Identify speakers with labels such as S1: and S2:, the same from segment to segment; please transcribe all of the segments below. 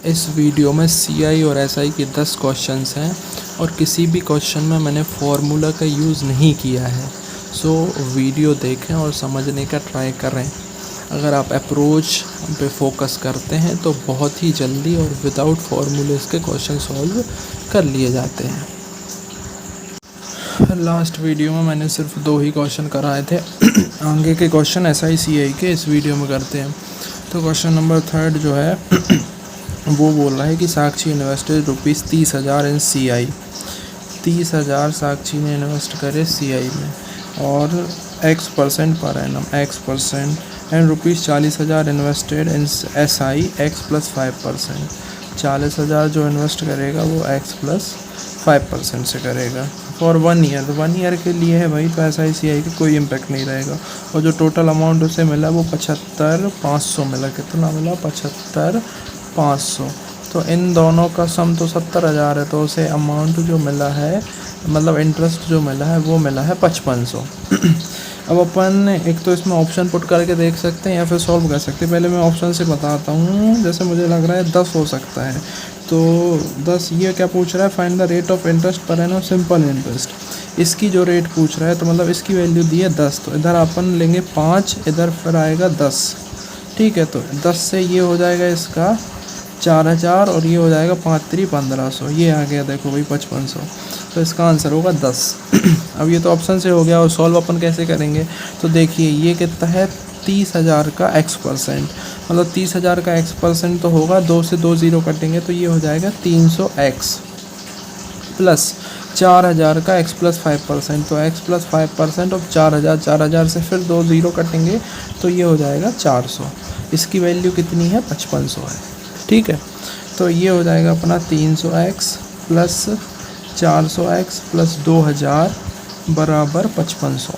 S1: इस वीडियो में सीआई और एसआई के 10 क्वेश्चंस हैं और किसी भी क्वेश्चन में मैंने फार्मूला का यूज़ नहीं किया है। सो वीडियो देखें और समझने का ट्राई करें। अगर आप अप्रोच पे फोकस करते हैं तो बहुत ही जल्दी और विदाउट फार्मूलेस के क्वेश्चन सॉल्व कर लिए जाते हैं। लास्ट वीडियो में मैंने सिर्फ 2 ही क्वेश्चन कराए थे। आगे के क्वेश्चन एसआई सीआई के इस वीडियो में करते हैं। तो क्वेश्चन नंबर 3 जो है वो बोल रहा है कि साक्षी इन्वेस्टेड ₹30,000 इन सीआई। 30,000 साक्षी ने इन्वेस्ट करे सीआई में और X% per annum X% and ₹40,000 invested in SI X+5%। 40,000 जो इन्वेस्ट करेगा वो X+5% से करेगा फॉर 1 ईयर। तो 1 ईयर के लिए है भाई, तो एसआई सीआई का कोई इम्पैक्ट नहीं रहेगा। और जो टोटल अमाउंट उसे मिला वो 75,500 मिला। कितना मिला? 75,500। तो इन दोनों का सम तो 70,000 है, तो उसे अमाउंट जो मिला है, मतलब इंटरेस्ट जो मिला है वो मिला है 5500। अब अपन एक तो इसमें ऑप्शन पुट करके देख सकते हैं या फिर सॉल्व कर सकते हैं। पहले मैं ऑप्शन से बताता हूँ। जैसे मुझे लग रहा है 10 हो सकता है। तो 10, ये क्या पूछ रहा है? Find the rate of interest per annum simple interest. इसकी जो रेट पूछ रहा है तो मतलब इसकी वैल्यू दी है 10, तो इधर अपन लेंगे 5, इधर फिर आएगा 10। ठीक है, तो 10 से ये हो जाएगा इसका 4,000 और ये हो जाएगा 5×3=1500। ये आ गया देखो भाई 5500। तो इसका आंसर होगा 10। अब ये तो ऑप्शन से हो गया। और सॉल्व अपन कैसे करेंगे? तो देखिए ये कितना है? 30,000 का X%, मतलब 30,000 का X% तो होगा, 2 से 2 ज़ीरो कटेंगे तो ये हो जाएगा 300X प्लस 4,000 का X+5%, तो X+5% और 4,000 से फिर 2 ज़ीरो कटेंगे तो ये हो जाएगा 400। इसकी वैल्यू कितनी है? 5500 है। ठीक है, तो ये हो जाएगा अपना 300X प्लस 400X प्लस 2,000 बराबर 5500।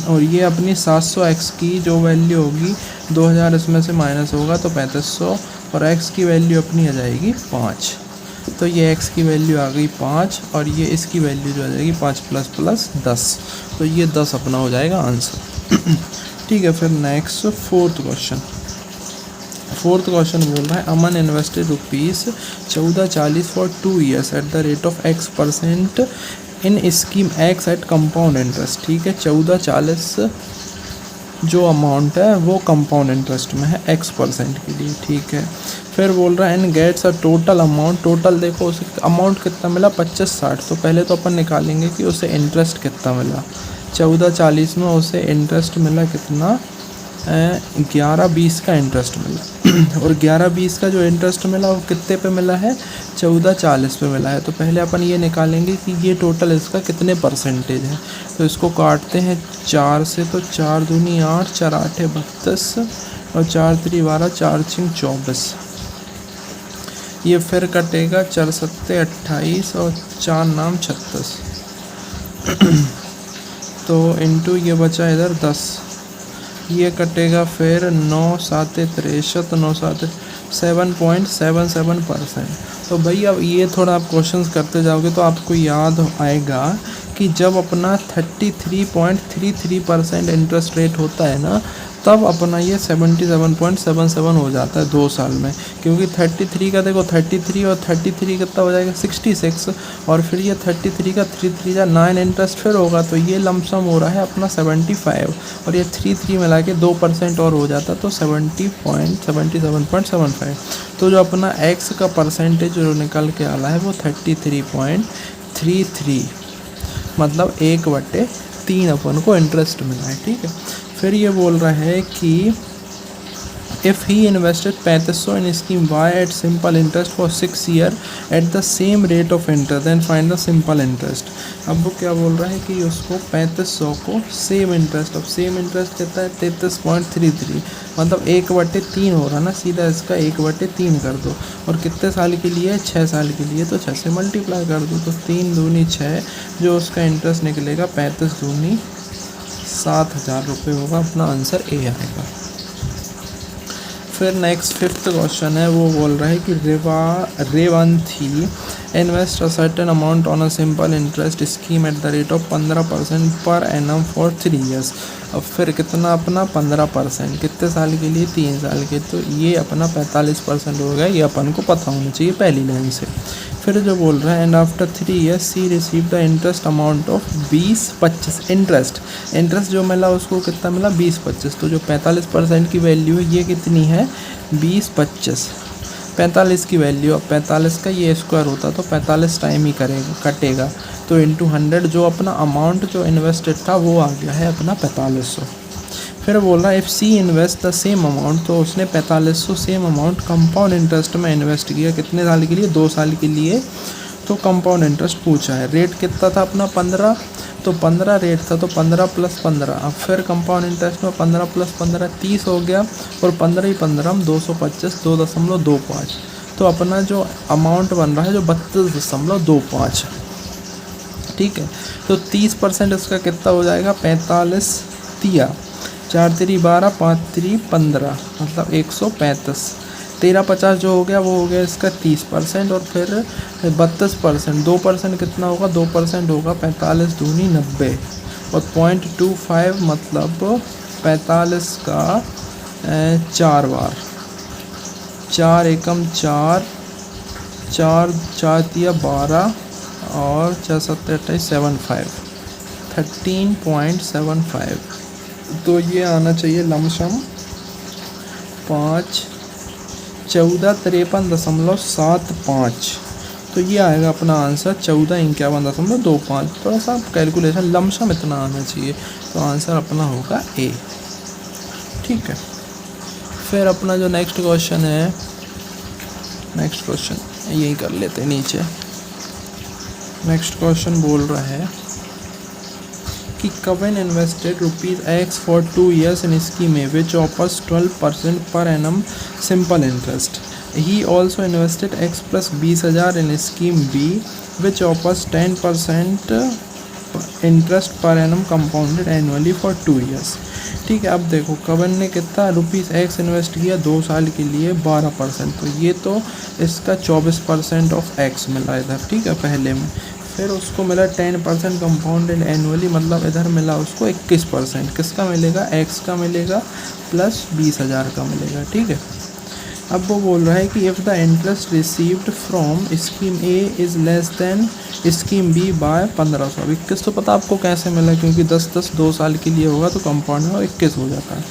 S1: और ये अपनी 700X की जो वैल्यू होगी, 2,000 इसमें से माइनस होगा तो 3500, और X की वैल्यू अपनी आ जाएगी 5। तो ये X की वैल्यू आ गई 5 और ये इसकी वैल्यू जो आ जाएगी 5 प्लस 10। तो ये 10 अपना हो जाएगा आंसर। ठीक है, फिर नेक्स्ट फोर्थ क्वेश्चन बोल रहा है Aman invested ₹1440 for 2 years at the rate of X% in scheme X at compound interest. ठीक है, 1440 जो अमाउंट है वो कंपाउंड इंटरेस्ट में है X% के लिए। ठीक है, फिर बोल रहा है and gets a total amount. Total देखो उसे अमाउंट कितना मिला? 2560। तो पहले तो अपन निकालेंगे कि उसे इंटरेस्ट कितना मिला। 1440 में उसे इंटरेस्ट मिला कितना? 1120 का इंटरेस्ट मिला। और 1120 का जो इंटरेस्ट मिला वो कितने पे मिला है? 1440 पे मिला है। तो पहले अपन ये निकालेंगे कि ये टोटल इसका कितने परसेंटेज है। तो इसको काटते हैं 4 से, तो 4 दूनी 8, 4 8 32 और 4 3 12, 4 6 24। ये फिर कटेगा 4 7 28 और 4 9 36। तो इनटू ये बचा इधर 10, ये कटेगा फिर 9 7 63, 9 7 7.77%। तो भाई अब ये थोड़ा आप क्वेश्चंस करते जाओगे तो आपको याद आएगा कि जब अपना 33.33% इंटरेस्ट रेट होता है ना, तब अपना ये 77.77 हो जाता है 2 साल में। क्योंकि 33 का देखो 33 और 33 कितना हो जाएगा? 66, और फिर ये 33 का 3 3 या 9 इंटरेस्ट फिर होगा, तो ये लमसम हो रहा है अपना 75, और ये 3 मिला के 2% और हो जाता तो 77.75। तो जो अपना X का परसेंटेज जो निकल के आ रहा है वो 33.33, मतलब 1/3 अपन को इंटरेस्ट मिला है। ठीक है, फिर ये बोल रहा है कि if he invested 3500 in scheme Y at simple interest for 6 year at the same rate of interest then find the simple interest. अब वो क्या बोल रहा है कि उसको 3500 को सेम इंटरेस्ट, अब सेम इंटरेस्ट कितना है? 33.33, मतलब 1/3 हो रहा ना, सीधा इसका 1/3 कर दो। और कितने साल के लिए? 6 साल के लिए, तो 6 से मल्टीप्लाई कर दो, तो 3 दूनी 6, जो उसका इंटरेस्ट निकलेगा 35 दूनी 7,000 रुपये होगा। अपना आंसर ए आएगा। फिर नेक्स्ट फिफ्थ क्वेश्चन है, वो बोल रहा है कि Revanthi invest a certain amount on a simple interest scheme at the rate of 15% per annum for 3 years. अब फिर कितना अपना 15%, कितने साल के लिए, 3 साल के, तो ये अपना 45% हो गया। ये अपन को पता होना चाहिए पहली लाइन से। फिर जो बोल रहा है and after 3 years she receive the interest amount of 20-25 interest जो मिला उसको कितना मिला 20-25। तो जो 45% की वैल्यू है ये कितनी है 20-25। 45 की वैल्यू, अब 45 का ये स्क्वायर होता तो 45 टाइम ही कटेगा, तो इंटू 100 जो अपना अमाउंट जो इन्वेस्टेड था वो आ गया है अपना 4500। फिर बोल रहा है if she invest the same amount, तो उसने 4500 सेम अमाउंट कंपाउंड इंटरेस्ट में इन्वेस्ट किया, कितने साल के लिए 2 साल के लिए। तो कंपाउंड इंटरेस्ट पूछा है, रेट कितना था अपना 15, तो 15 रेट था, तो 15 + 15। अब फिर कंपाउंड इंटरेस्ट में 15 + 15 30 हो गया, और 15 ही 15 225 2.25। तो अपना जो अमाउंट बन रहा है जो 32.25, ठीक है। तो 30% इसका कितना हो जाएगा 45 तिया 4 3 12 5 3 15, मतलब 135। 1350 जो हो गया वो हो गया इसका 30%, और फिर 32%, 2% कितना होगा 2% होगा 45 दूनी 90, और 0.25 मतलब 45 का 4 बार, 4 एकम 4 4 4 तिया 12 और 4 7 28 75 13.75। तो ये आना चाहिए लमसम 5 1453.75। तो ये आएगा अपना आंसर 1451.25। थोड़ा सा कैलकुलेशन लमसम इतना आना चाहिए, तो आंसर अपना होगा ए, ठीक है। फिर अपना जो नेक्स्ट क्वेश्चन है, नेक्स्ट क्वेश्चन यही कर लेते हैं नीचे। नेक्स्ट क्वेश्चन बोल रहा है कि कवन invested ₹X for 2 years in scheme A which offers 12% per annum simple interest. He also invested X plus 20,000 in scheme B which offers 10% interest per annum compounded annually for 2 years. ठीक है। अब देखो कवन ने कितना ₹X इन्वेस्ट किया 2 साल के लिए 12%, तो ये तो इसका 24% ऑफ X मिला इधर, ठीक है पहले में। फिर उसको मिला 10% कंपाउंडेड एनुअली, मतलब इधर मिला उसको 21%। किसका मिलेगा X का मिलेगा प्लस 20,000 का मिलेगा, ठीक है। अब वो बोल रहा है कि if the interest received from scheme A is less than scheme B by 1500। अब 21 तो पता आपको कैसे मिला, क्योंकि 10-10 2 साल के लिए होगा तो कंपाउंड में 21 हो जाता है।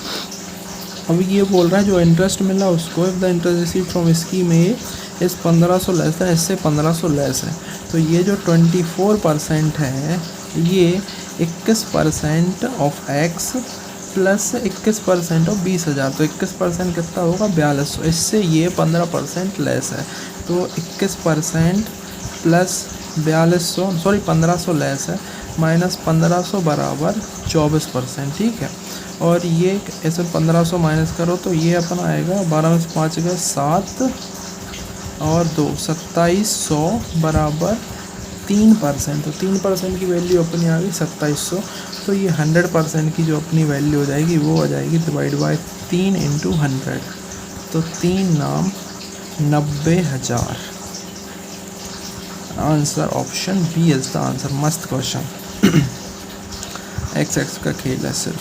S1: अब ये बोल रहा है जो इंटरेस्ट मिला उसको, if the interest receive from scheme A is 1500 less है, इससे 1500 लेस है, तो ये जो 24% है ये 21% ऑफ एक्स प्लस 21% ऑफ 20,000, तो 21% कितना होगा 4200, इससे ये 15% लेस है, तो 21% प्लस 4200 सॉरी 1500 लेस है, माइनस 1500 बराबर 24%, ठीक है। और ये ऐसे 1500 माइनस करो तो ये अपना आएगा 12 में से 5 गए 7 और 2 2700 बराबर 3%, तो 3% की वैल्यू अपनी आ गई 2700। तो ये 100% की जो अपनी वैल्यू हो जाएगी वो हो जाएगी डिवाइड बाय 3 × 100, तो 3 नाम 90,000। Answer option B is the answer. मस्त क्वेश्चन। एक्स का खेल है सिर्फ,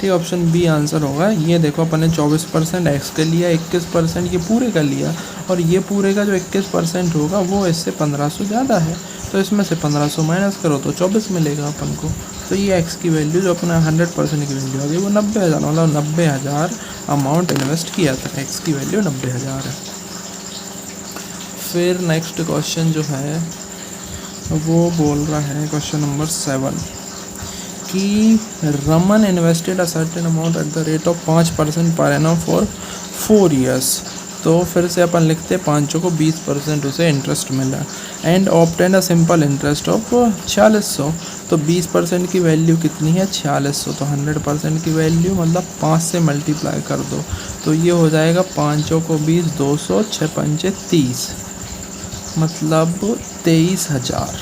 S1: ठीक। ऑप्शन बी आंसर होगा। ये देखो अपन ने 24% एक्स का लिया, 21% ये पूरे का लिया, और ये पूरे का जो 21% होगा वो इससे 1500 ज़्यादा है, तो इसमें से 1500 माइनस करो तो 24 मिलेगा अपन को। तो ये एक्स की वैल्यू जो अपना 100% की वैल्यू आ गई वो 90,000, मतलब 90,000 अमाउंट इन्वेस्ट किया था, एक्स की वैल्यू 90,000 है। फिर नेक्स्ट क्वेश्चन जो है वो बोल रहा है क्वेश्चन नंबर 7 कि Raman invested a certain amount at the rate of 5% पर एनम फॉर 4 ईयर्स। तो फिर से अपन लिखते हैं 5 को 20% उसे इंटरेस्ट मिला, and obtain a simple interest of 4600। तो 20% की वैल्यू कितनी है 4600, तो 100% की वैल्यू मतलब 5 से मल्टीप्लाई कर दो, तो ये हो जाएगा 5 को 20 200 6 5 30, मतलब 23,000।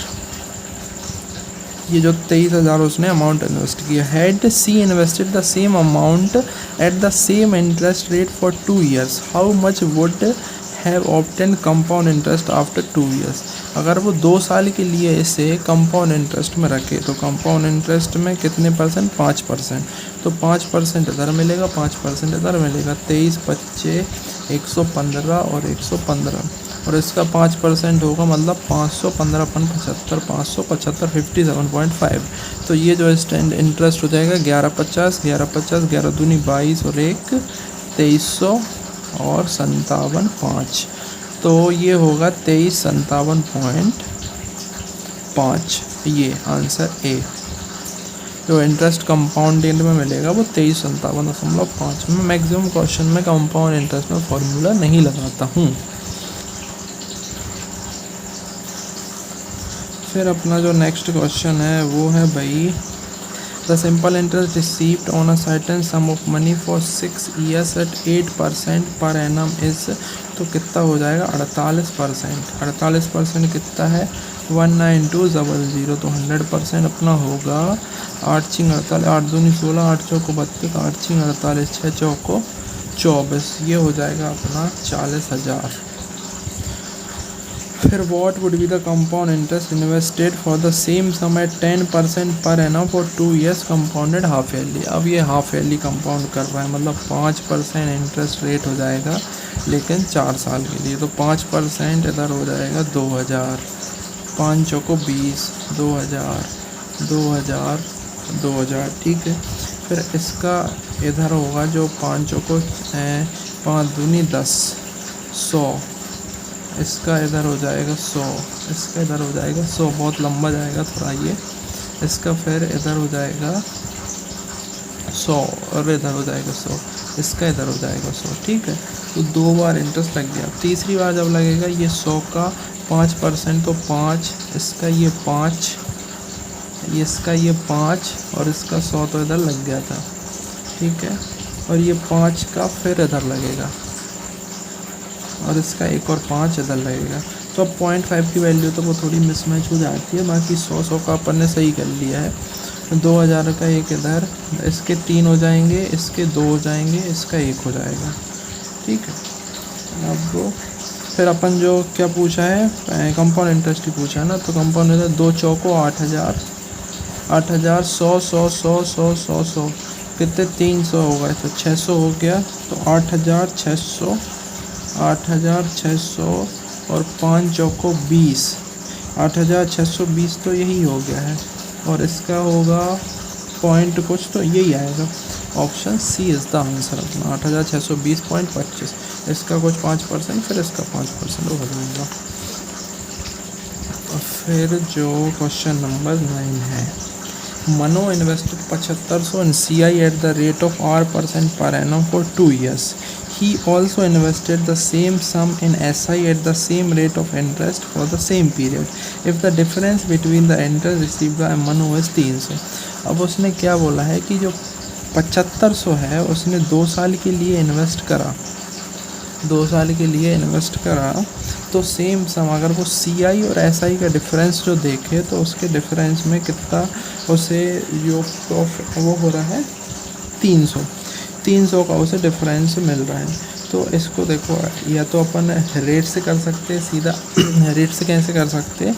S1: ये जो 23,000 उसने अमाउंट इन्वेस्ट किया। Had she invested the same amount at the same interest rate for 2 years, how much would have obtain compound interest after 2 years। अगर वो 2 साल के लिए इसे कंपाउंड इंटरेस्ट में रखे तो कंपाउंड इंटरेस्ट में कितने परसेंट, 5%। तो 5% इधर मिलेगा, 5% इधर मिलेगा, 23 25 115 और 115, और इसका 5% होगा मतलब 515 अपन 75 575 57.5। तो ये जो इंटरेस्ट हो जाएगा 1150 1150 11 दूनी 22 और 1 2300 और 57.5। तो ये होगा 2357.5। ये आंसर ए। जो इंटरेस्ट कंपाउंड एंड में मिलेगा वो 2357.5। मैं मैक्सिमम क्वेश्चन में कंपाउंड इंटरेस्ट में फॉर्मूला नहीं लगाता हूँ। फिर अपना जो नेक्स्ट क्वेश्चन है वो है भाई, the simple interest received on a certain sum of money for 6 years at 8% per annum is, तो कितना हो जाएगा 48%। 48% कितना है 19200, तो 100% अपना होगा 8 छिंग 48, 8 दूनी 16, 8 चौको 32, 8 छिंग 48, 6 चौको 24, ये हो जाएगा अपना 40,000। फिर what would be the compound interest invested for the same sum at 10% per annum for 2 years compounded half yearly. अब ये हाफ ईयरली कंपाउंड कर रहा है, मतलब 5% इंटरेस्ट रेट हो जाएगा लेकिन 4 साल के लिए। तो 5% इधर हो जाएगा 2000, 5 चौको 20, 2000 2000 2000, ठीक है। फिर इसका इधर होगा जो 5 चौको 5 दूनी 10, 100, इसका इधर हो जाएगा 100, इसका इधर हो जाएगा 100, बहुत लंबा जाएगा थोड़ा ये। इसका फिर इधर हो जाएगा 100 और इधर हो जाएगा 100, इसका इधर हो जाएगा 100, ठीक है। तो 2 बार इंटरेस्ट लग गया। तीसरी बार जब लगेगा ये 100 का 5%, तो 5, इसका ये 5, इसका ये 5 और इसका 100 तो इधर लग गया था, ठीक है। और ये 5 का फिर इधर लगेगा और इसका एक और 5 इधर लगेगा। तो अब 0.5 की वैल्यू तो वो थोड़ी मिसमैच हो जाती है, बाकी 100 का अपन ने सही कर लिया है। 2000 का एक इधर, इसके 3 हो जाएंगे, इसके 2 हो जाएंगे, इसका 1 हो जाएगा, ठीक है। अब फिर अपन जो क्या पूछा है कंपाउंड इंटरेस्ट ही पूछा है ना, तो कंपाउंड इंटरेस्ट 2 चौको 8000, 8000 100 100 100 100 100 100 कितने 300 होगा, तो 600 हो गया। तो 8600, 8600 और 5 चौको 20, 8620 तो यही हो गया है। और इसका होगा पॉइंट कुछ, तो यही आएगा, option C is the answer अपना 8620.25। इसका कुछ 5%, फिर इसका 5% हो जाएगा। फिर जो क्वेश्चन नंबर 9 है, मनो invested 7500 in CI eight the rate of R% पर annum for 2 years। He also invested the same sum in SI at the same rate of interest for the same period. If the difference between the interest received by Manu is 300। अब उसने क्या बोला है कि जो 7500 है उसने 2 साल के लिए इन्वेस्ट करा, 2 साल के लिए इन्वेस्ट करा, तो सेम सम अगर वो CI और SI का डिफरेंस जो देखे तो उसके डिफरेंस में कितना उसे जो वो हो रहा है 300 का उसे डिफरेंस मिल रहा है। तो इसको देखो, या तो अपन रेट से कर सकते हैं सीधा। रेट से कैसे कर सकते हैं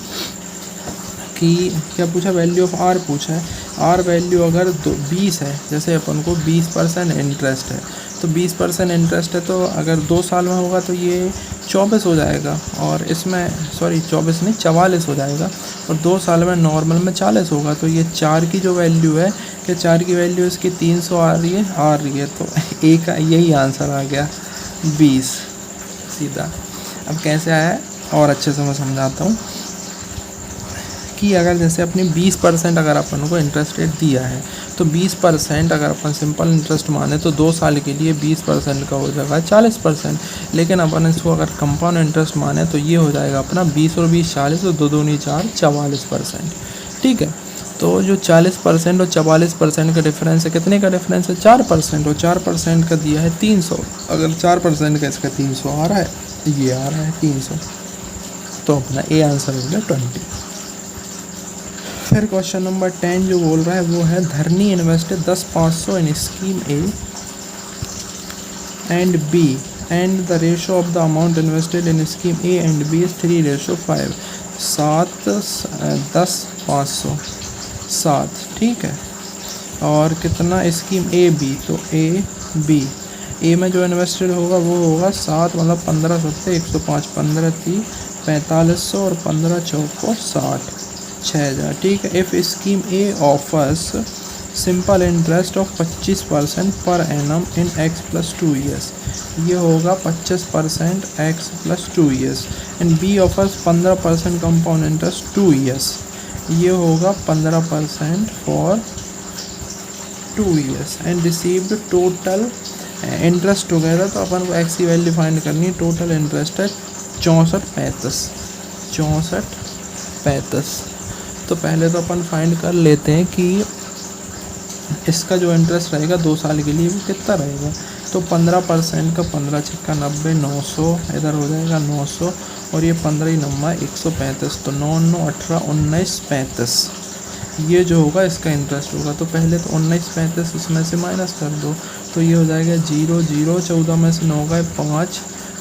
S1: कि क्या पूछा, वैल्यू ऑफ R पूछा है। R वैल्यू अगर 20 है, जैसे अपन को 20% इंटरेस्ट है, तो 20% इंटरेस्ट है, तो अगर 2 साल में होगा तो ये 24 हो जाएगा, और इसमें 24 नहीं 44 हो जाएगा, और 2 साल में नॉर्मल में 40 होगा। तो ये 4 की जो वैल्यू है, कि 4 की वैल्यू इसकी 300 आ रही है, तो एक यही आंसर आ गया 20 सीधा। अब कैसे आया है और अच्छे से मैं समझाता हूँ कि अगर जैसे अपनी 20% अगर अपन को इंटरेस्ट रेट दिया है, तो 20% अगर अपन सिंपल इंटरेस्ट माने तो 2 साल के लिए 20% का हो जाएगा 40%। लेकिन अपन इसको अगर कंपाउंड इंटरेस्ट माने तो ये हो जाएगा अपना 20 और 20 40, तो 2 दूनी 4 44%, ठीक है। तो जो 40% और 44% का डिफरेंस है, कितने का डिफरेंस है 4%, और 4% का दिया है 300। अगर 4% का इसका 300 आ रहा है, ये आ रहा है 300, तो अपना ए आंसर हो गया 20। फिर क्वेश्चन नंबर 10 जो बोल रहा है वो है, Dharani invested 10,500 in scheme A and B, and the ratio of the amount invested in scheme A and B is 3:5, 7 10 500 7, ठीक है। और कितना स्कीम ए बी, तो ए बी, ए में जो इन्वेस्टेड होगा वो होगा 7, मतलब 15 सत्ते 105, 15 30 4500 और 15 चौको 60, 6000, ठीक है। If scheme A offers simple interest of 25% per annum in x + 2 years, ये होगा 25% x + 2 years, and B offers 15% compound interest 2 years, ये होगा 15% for 2 years, and received total interest together, तो अपन को एक्स की वैल्यू फाइंड करनी है। टोटल इंटरेस्ट है 64 35। तो पहले तो अपन फाइंड कर लेते हैं कि इसका जो इंटरेस्ट रहेगा 2 साल के लिए वो कितना रहेगा। तो 15% का 15 छिक्का 90, 900 इधर हो जाएगा 900, और ये 15 ही नंबर 135, तो 9 9 18 19 35, ये जो होगा इसका इंटरेस्ट होगा। तो पहले तो 19 35 उसमें से माइनस कर दो, तो ये हो जाएगा 0 0, 14 में से 9 गए 5,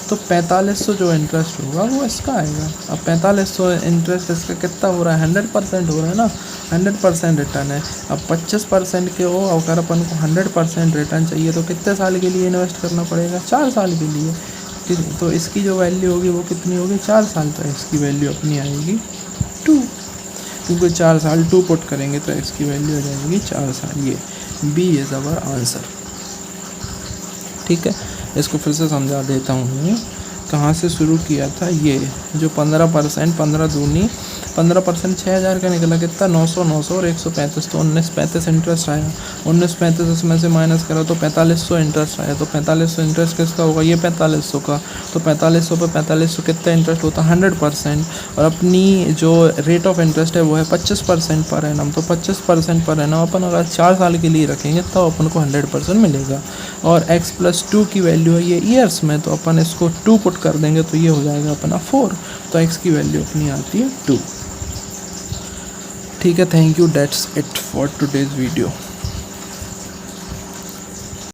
S1: तो 4500 जो इंटरेस्ट होगा वो इसका आएगा। अब 4500 इंटरेस्ट इसका कितना हो रहा है, 100% हो रहा है ना, 100% रिटर्न है। अब 25% के हो, अगर अपन को 100% रिटर्न चाहिए तो कितने साल के लिए इन्वेस्ट करना पड़ेगा, 4 साल के लिए। तो इसकी जो वैल्यू होगी वो कितनी होगी, 4 साल, तो इसकी वैल्यू अपनी आएगी 2, क्योंकि 4 साल 2 पुट करेंगे तो इसकी वैल्यू हो जाएगी 4 साल। ये बी इज़ अवर आंसर, ठीक है। इसको फिर से समझा देता हूँ, कहाँ से शुरू किया था। ये जो 15%, 15 दूनी 15% 6000 का निकला, कितना 900 900 और 135, तो 1935 इंटरेस्ट आया। 1935 उसमें से माइनस करा तो 4500 इंटरेस्ट आया। तो 4500 इंटरेस्ट किसका होगा, ये 4500 का। तो 4500 पे 4500 कितना इंटरेस्ट होता है, 100%। और अपनी जो रेट ऑफ इंटरेस्ट है वो है 25% पर एनम। तो 25% पर एनम अपन अगर 4 साल के लिए रखेंगे तो अपन को 100% मिलेगा। और x + 2 की वैल्यू है ये ईयर्स में, तो अपन इसको 2 पुट कर देंगे तो ये हो जाएगा अपना 4, तो x की वैल्यू अपनी आती है 2, ठीक है। Thank you, that's it for today's video.